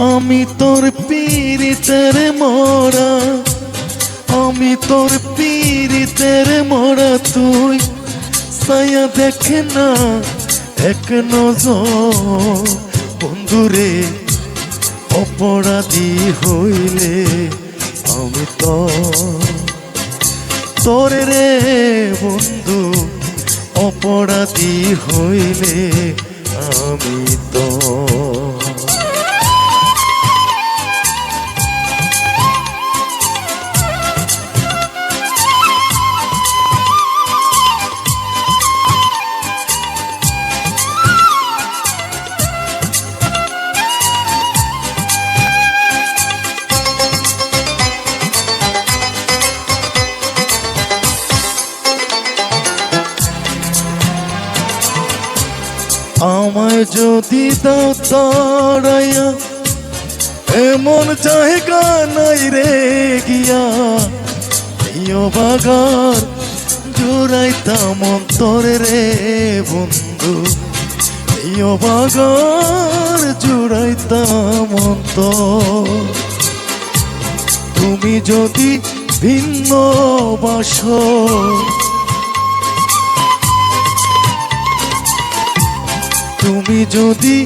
আমি তোর পীড়িতের মরা, আমি তোর পীড়িতের মরা, তুই ছায়া দেখে না এক নজর। বন্ধুরে অপরাধী হইলে আমি তো তোর রে বন্ধু, অপরাধী হইলে আমি তো। আমায় যদি দাও তাড়াইয়া, এমন জায়গা নাই রে গিয়া, প্রিয় বাগার জোড়াইতাম অন্তরে রে বন্ধু, প্রিয় বাগার জোড়াইতাম অন্তর। তুমি যদি ভিন্ন বাসো, তুমি যদি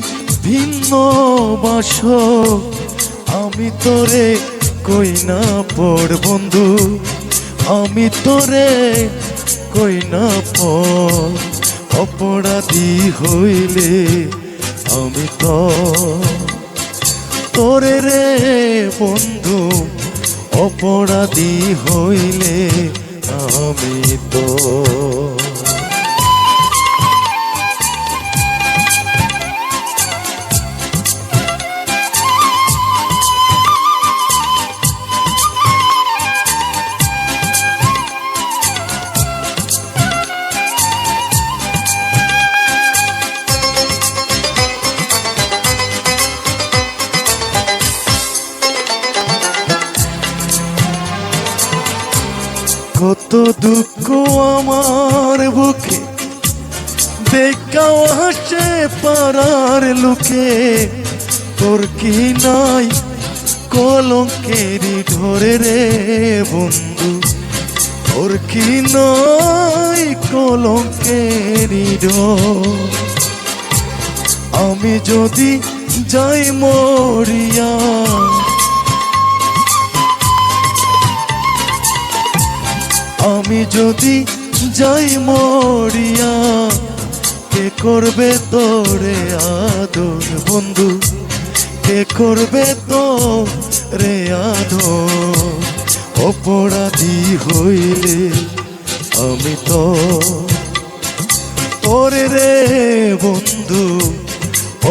ভিন্ন বাসো, আমি তোরে কই না পড় বন্ধু, আমি তোরে কই না পড়। অপরাধী হইলে আমি তো তোরে রে বন্ধু, অপরাধী হইলে আমি তো। কত দুঃখ আমার বুকে, দেখাও হাসে পাড়ার লোকে, তোর কি নাই কলঙ্কেরই ঢোরে রে বন্ধু, তোর কি নাই কলঙ্কেরই ঢোর। আমি যদি যাই মরিয়া, আমি যদি যাই মরিয়া, কে করবে তোরে আদর বন্ধু, কে করবে তোরে আদর। অপরাধী হইলে আমি তো তোরে রে বন্ধু,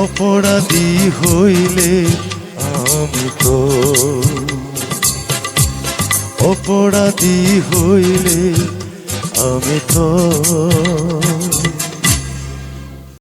অপরাধী হইলে আমি তো, অপরাধী হইলে আমি তো।